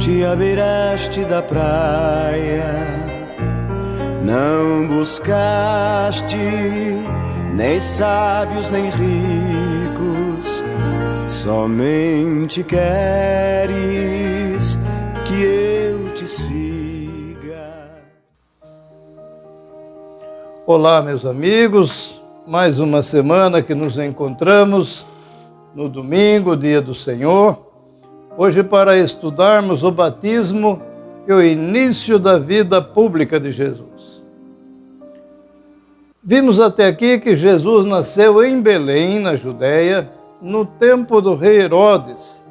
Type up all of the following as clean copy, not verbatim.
te abeiraste da praia, não buscaste nem sábios nem ricos, somente queres que eu te siga. Olá, meus amigos, mais uma semana que nos encontramos no domingo, dia do Senhor, hoje para estudarmos o batismo e o início da vida pública de Jesus. Vimos até aqui que Jesus nasceu em Belém, na Judéia, no tempo do rei Herodes.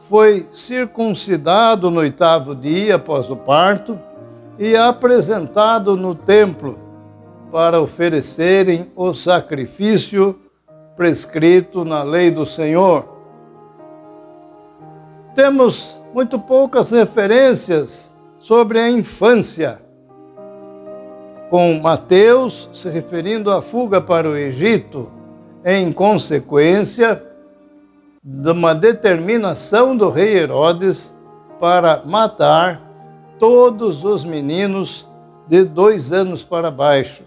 Foi circuncidado no 8º dia após o parto e apresentado no templo para oferecerem o sacrifício prescrito na lei do Senhor. Temos muito poucas referências sobre a infância, com Mateus se referindo à fuga para o Egito, em consequência de uma determinação do rei Herodes para matar todos os meninos de 2 anos para baixo.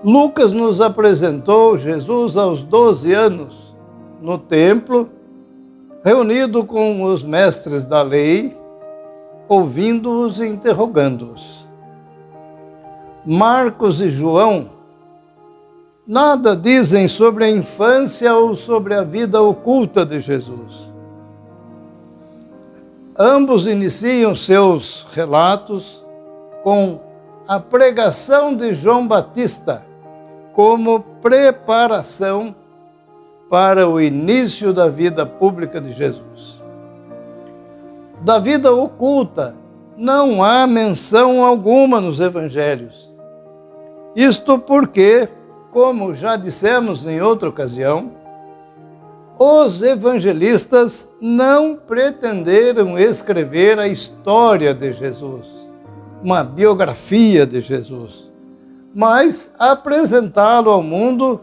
Lucas nos apresentou Jesus aos 12 anos, no templo, reunido com os mestres da lei, ouvindo-os e interrogando-os. Marcos e João nada dizem sobre a infância ou sobre a vida oculta de Jesus. Ambos iniciam seus relatos com a pregação de João Batista como preparação para o início da vida pública de Jesus. Da vida oculta não há menção alguma nos evangelhos. Isto porque, como já dissemos em outra ocasião, os evangelistas não pretenderam escrever a história de Jesus, uma biografia de Jesus, mas apresentá-lo ao mundo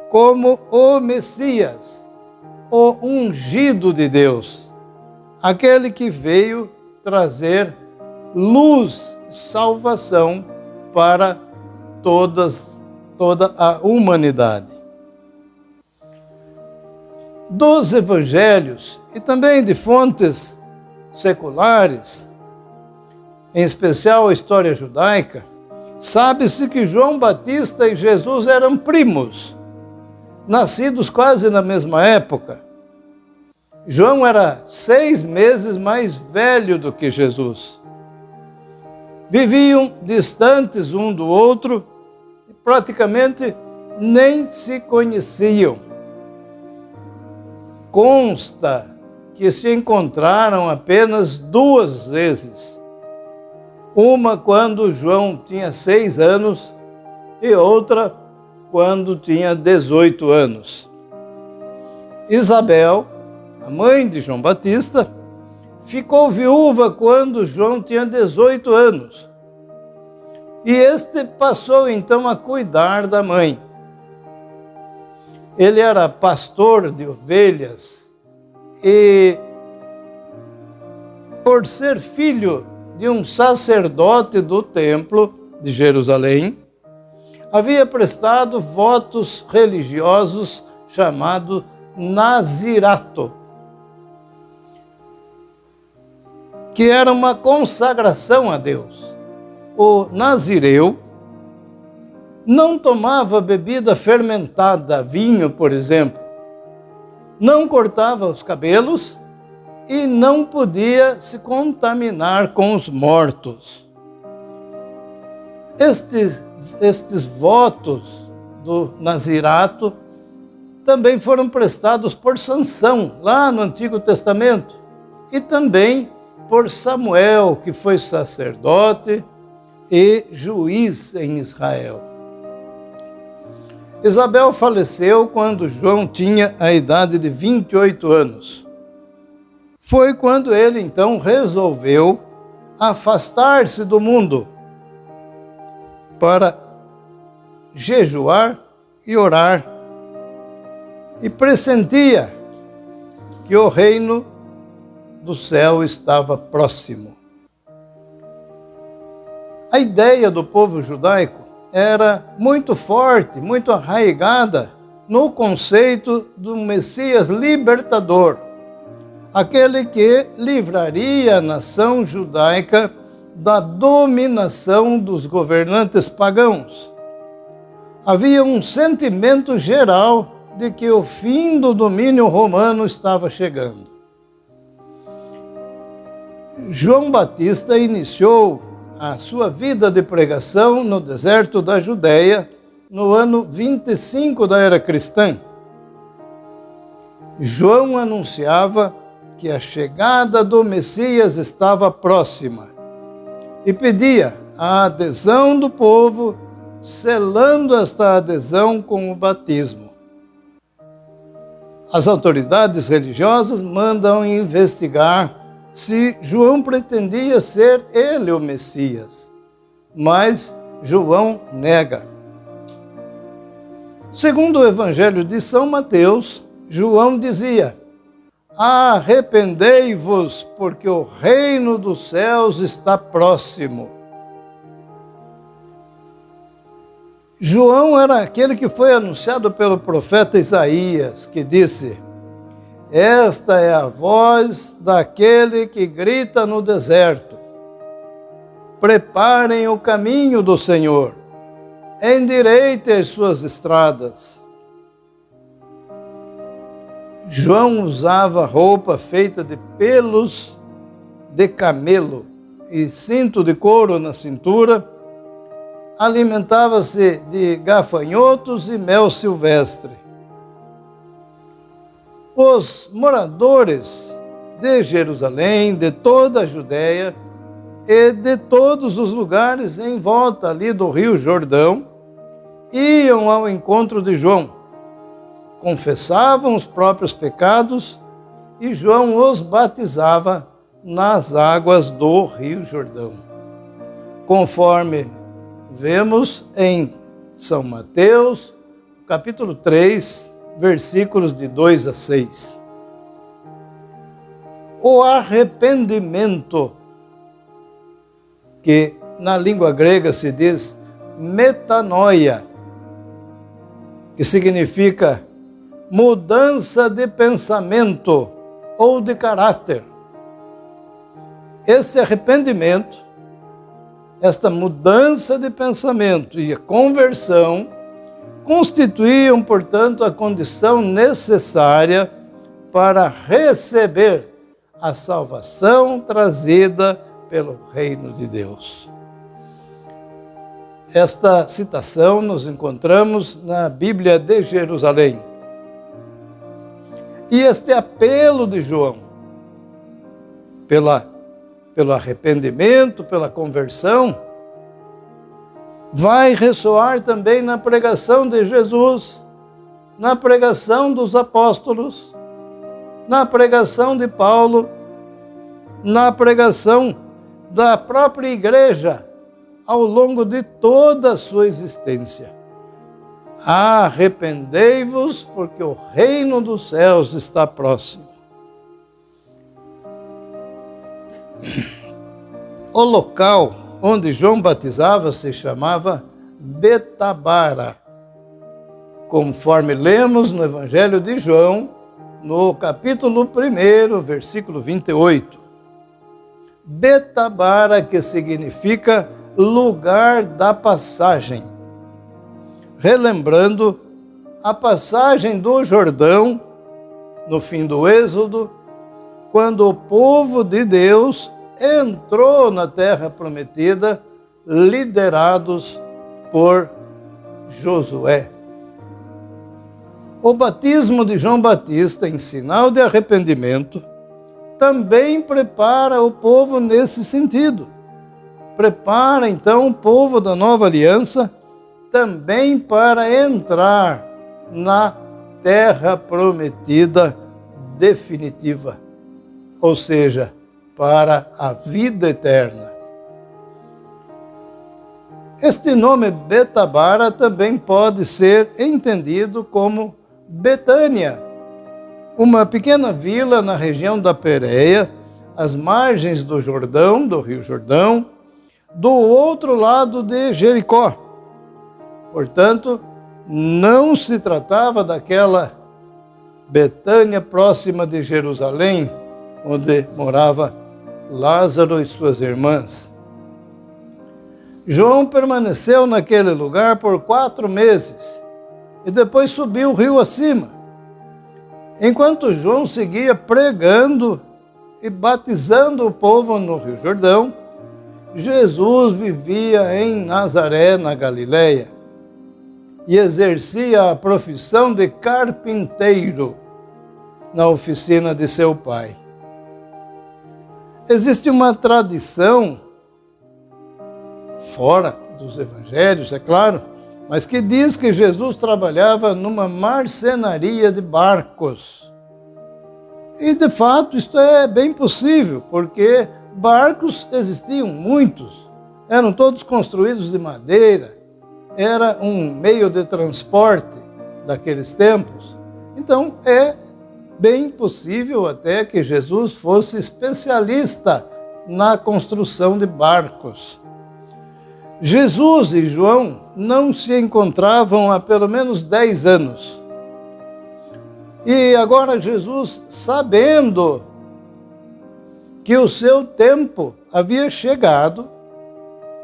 como o Messias, o ungido de Deus, aquele que veio trazer luz e salvação para toda a humanidade. Dos evangelhos e também de fontes seculares, em especial a história judaica, sabe-se que João Batista e Jesus eram primos, nascidos quase na mesma época. João era 6 meses mais velho do que Jesus. Viviam distantes um do outro e praticamente nem se conheciam. Consta que se encontraram apenas 2 vezes. Uma quando João tinha 6 anos e outra quando tinha 18 anos. Isabel, a mãe de João Batista, ficou viúva quando João tinha 18 anos. E este passou então a cuidar da mãe. Ele era pastor de ovelhas e, por ser filho de um sacerdote do templo de Jerusalém, havia prestado votos religiosos chamado nazirato, que era uma consagração a Deus. O nazireu não tomava bebida fermentada, vinho, por exemplo, não cortava os cabelos e não podia se contaminar com os mortos. Estes votos do nazirato também foram prestados por Sansão, lá no Antigo Testamento, e também por Samuel, que foi sacerdote e juiz em Israel. Isabel faleceu quando João tinha a idade de 28 anos. Foi quando ele então resolveu afastar-se do mundo para jejuar e orar. E pressentia que o reino do céu estava próximo. A ideia do povo judaico era muito forte, muito arraigada no conceito do Messias libertador, aquele que livraria a nação judaica da dominação dos governantes pagãos. Havia um sentimento geral de que o fim do domínio romano estava chegando. João Batista iniciou a sua vida de pregação no deserto da Judéia no ano 25 da era cristã. João anunciava que a chegada do Messias estava próxima e pedia a adesão do povo, selando esta adesão com o batismo. As autoridades religiosas mandam investigar se João pretendia ser ele o Messias, mas João nega. Segundo o Evangelho de São Mateus, João dizia: arrependei-vos, porque o reino dos céus está próximo. João era aquele que foi anunciado pelo profeta Isaías, que disse: esta é a voz daquele que grita no deserto: preparem o caminho do Senhor, endireitem as suas estradas. João usava roupa feita de pelos de camelo e cinto de couro na cintura, alimentava-se de gafanhotos e mel silvestre. Os moradores de Jerusalém, de toda a Judéia e de todos os lugares em volta ali do Rio Jordão, iam ao encontro de João, confessavam os próprios pecados e João os batizava nas águas do Rio Jordão. Conforme vemos em São Mateus, capítulo 3, versículos de 2 a 6. O arrependimento, que na língua grega se diz metanoia, que significa mudança de pensamento ou de caráter. Esse arrependimento, esta mudança de pensamento e a conversão constituíam, portanto, a condição necessária para receber a salvação trazida pelo reino de Deus. Esta citação nos encontramos na Bíblia de Jerusalém. E este apelo de João, pelo arrependimento, pela conversão, vai ressoar também na pregação de Jesus, na pregação dos apóstolos, na pregação de Paulo, na pregação da própria igreja ao longo de toda a sua existência. Arrependei-vos, porque o reino dos céus está próximo. O local onde João batizava se chamava Betabara, conforme lemos no Evangelho de João, no capítulo 1, versículo 28. Betabara, que significa lugar da passagem, relembrando a passagem do Jordão no fim do Êxodo, quando o povo de Deus entrou na terra prometida, liderados por Josué. O batismo de João Batista, em sinal de arrependimento, também prepara o povo nesse sentido. Prepara, então, o povo da nova aliança também para entrar na terra prometida definitiva, ou seja, para a vida eterna. Este nome Betabara também pode ser entendido como Betânia, uma pequena vila na região da Pérea, às margens do Jordão, do Rio Jordão, do outro lado de Jericó. Portanto, não se tratava daquela Betânia próxima de Jerusalém, onde morava Lázaro e suas irmãs. João permaneceu naquele lugar por 4 meses e depois subiu o rio acima. Enquanto João seguia pregando e batizando o povo no Rio Jordão, Jesus vivia em Nazaré, na Galileia, e exercia a profissão de carpinteiro na oficina de seu pai. Existe uma tradição, fora dos evangelhos, é claro, mas que diz que Jesus trabalhava numa marcenaria de barcos. E, de fato, isto é bem possível, porque barcos existiam muitos, eram todos construídos de madeira, era um meio de transporte daqueles tempos. Então, é bem possível até que Jesus fosse especialista na construção de barcos. Jesus e João não se encontravam há pelo menos 10 anos. E agora Jesus, sabendo que o seu tempo havia chegado,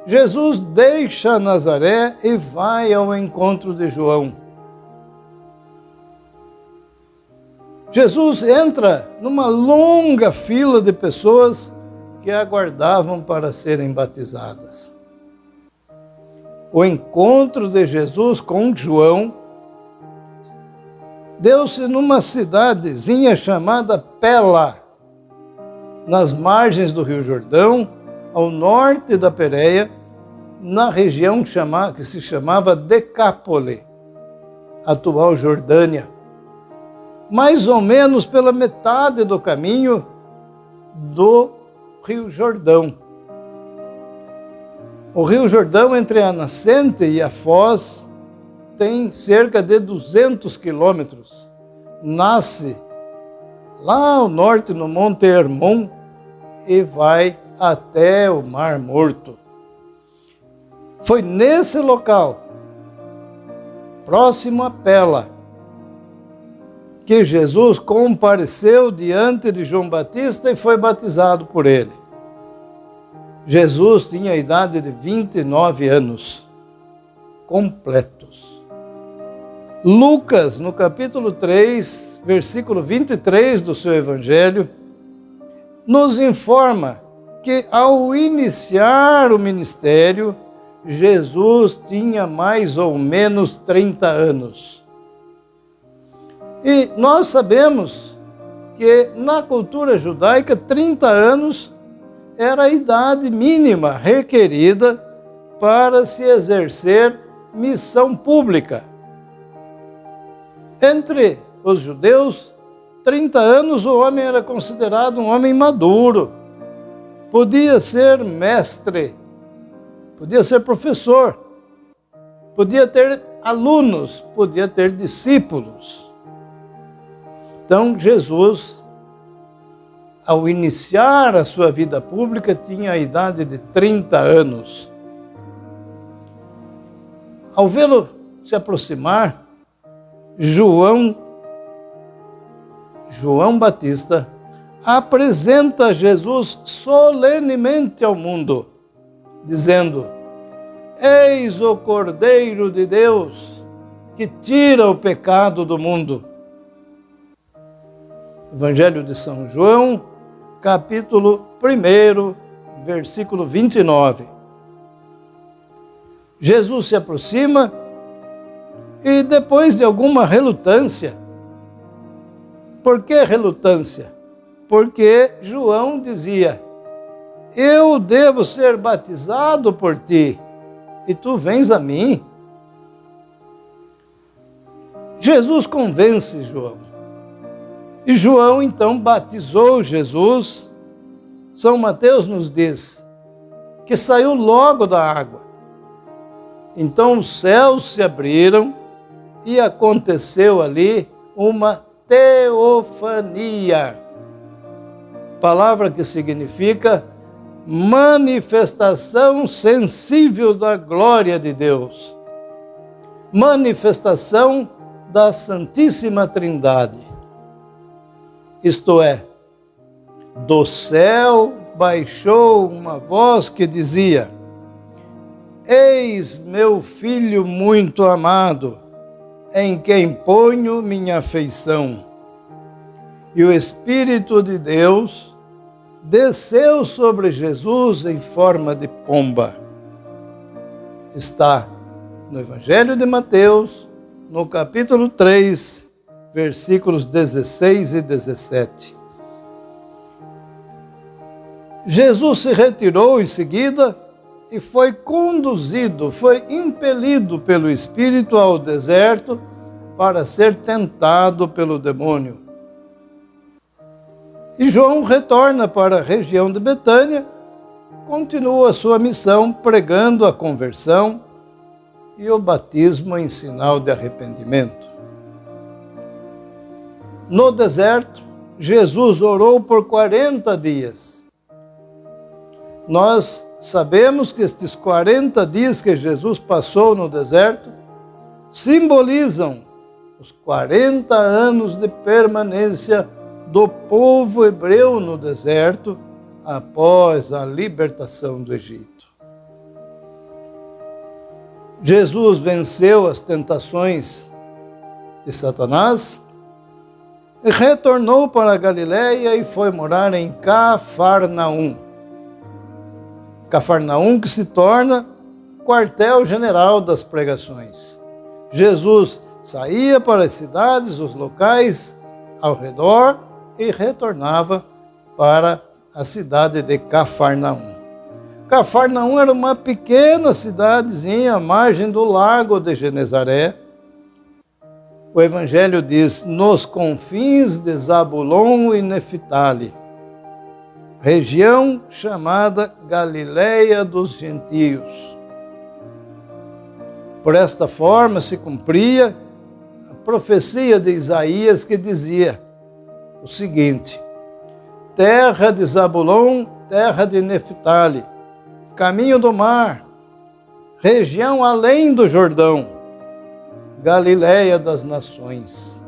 Jesus deixa Nazaré e vai ao encontro de João. Jesus entra numa longa fila de pessoas que aguardavam para serem batizadas. O encontro de Jesus com João deu-se numa cidadezinha chamada Pela, nas margens do Rio Jordão, ao norte da Pérea, na região que se chamava Decápole, atual Jordânia. Mais ou menos pela metade do caminho do Rio Jordão. O Rio Jordão, entre a nascente e a foz, tem cerca de 200 quilômetros. Nasce lá ao norte, no Monte Hermon, e vai até o Mar Morto. Foi nesse local, próximo a Pela, que Jesus compareceu diante de João Batista e foi batizado por ele. Jesus tinha a idade de 29 anos, completos. Lucas, no capítulo 3, versículo 23 do seu evangelho, nos informa que ao iniciar o ministério, Jesus tinha mais ou menos 30 anos. E nós sabemos que na cultura judaica 30 anos era a idade mínima requerida para se exercer missão pública. Entre os judeus, 30 anos o homem era considerado um homem maduro, podia ser mestre, podia ser professor, podia ter alunos, podia ter discípulos. Então, Jesus, ao iniciar a sua vida pública, tinha a idade de 30 anos. Ao vê-lo se aproximar, João Batista apresenta Jesus solenemente ao mundo, dizendo: Eis o Cordeiro de Deus que tira o pecado do mundo. Evangelho de São João, capítulo 1, versículo 29. Jesus se aproxima e, depois de alguma relutância, por que relutância? Porque João dizia: eu devo ser batizado por ti, e tu vens a mim. Jesus convence João. E João, então, batizou Jesus. São Mateus nos diz que saiu logo da água. Então os céus se abriram e aconteceu ali uma teofania. palavra que significa manifestação sensível da glória de Deus, manifestação da Santíssima Trindade. Isto é, do céu baixou uma voz que dizia: Eis meu Filho muito amado, em quem ponho minha afeição. E o Espírito de Deus desceu sobre Jesus em forma de pomba. Está no Evangelho de Mateus, no capítulo 3, versículos 16 e 17. Jesus se retirou em seguida e foi conduzido, foi impelido pelo Espírito ao deserto para ser tentado pelo demônio. E João retorna para a região de Betânia, continua a sua missão pregando a conversão e o batismo em sinal de arrependimento. No deserto, Jesus orou por 40 dias. Nós sabemos que estes 40 dias que Jesus passou no deserto simbolizam os 40 anos de permanência do povo hebreu no deserto após a libertação do Egito. Jesus venceu as tentações de Satanás e retornou para a Galileia e foi morar em Cafarnaum. Cafarnaum que se torna quartel-general das pregações. Jesus saía para as cidades, os locais ao redor e retornava para a cidade de Cafarnaum. Cafarnaum era uma pequena cidadezinha à margem do lago de Genezaré. O Evangelho diz, nos confins de Zabulon e Neftali, região chamada Galileia dos Gentios. Por esta forma se cumpria a profecia de Isaías que dizia o seguinte: terra de Zabulon, terra de Neftali, caminho do mar, região além do Jordão, Galileia das nações.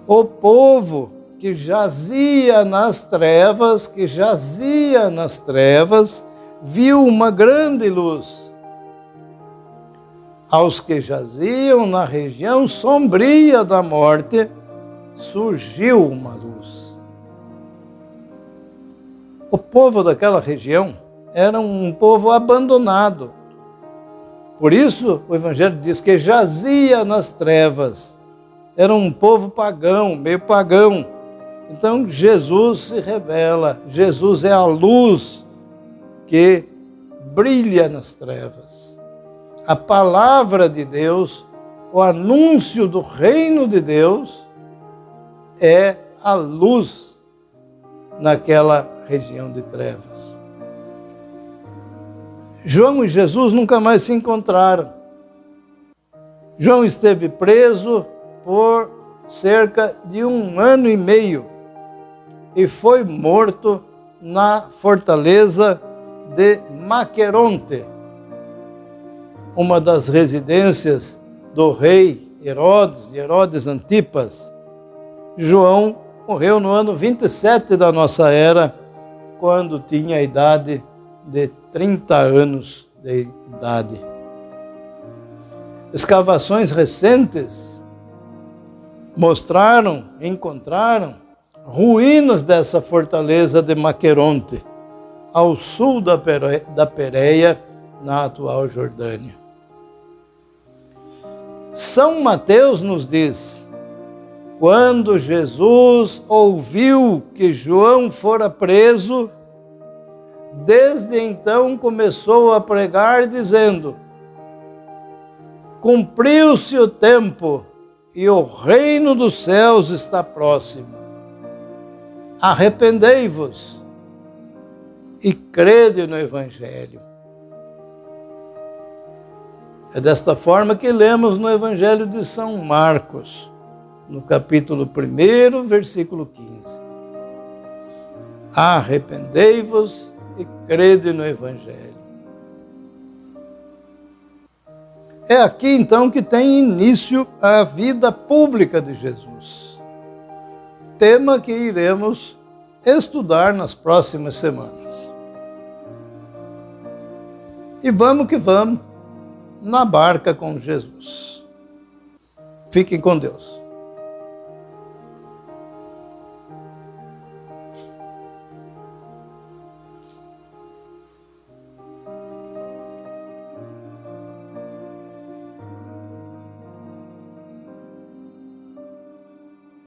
O povo que jazia nas trevas, viu uma grande luz. Aos que jaziam na região sombria da morte, surgiu uma luz. O povo daquela região era um povo abandonado. Por isso, o Evangelho diz que jazia nas trevas. Era um povo pagão, meio pagão. Então, Jesus se revela. Jesus é a luz que brilha nas trevas. A palavra de Deus, o anúncio do reino de Deus, é a luz naquela região de trevas. João e Jesus nunca mais se encontraram. João esteve preso por cerca de 1 ano e meio e foi morto na fortaleza de Maqueronte, uma das residências do rei Herodes Antipas. João morreu no ano 27 da nossa era, quando tinha a idade de 30 anos de idade. Escavações recentes encontraram ruínas dessa fortaleza de Maqueronte, ao sul da Pérea, na atual Jordânia. São Mateus nos diz: quando Jesus ouviu que João fora preso, desde então começou a pregar, dizendo: cumpriu-se o tempo e o reino dos céus está próximo. Arrependei-vos e crede no Evangelho. É desta forma que lemos no Evangelho de São Marcos, no capítulo 1, versículo 15. Arrependei-vos e crede no Evangelho. É aqui então que tem início a vida pública de Jesus. Tema que iremos estudar nas próximas semanas. E vamos que vamos na barca com Jesus. Fiquem com Deus.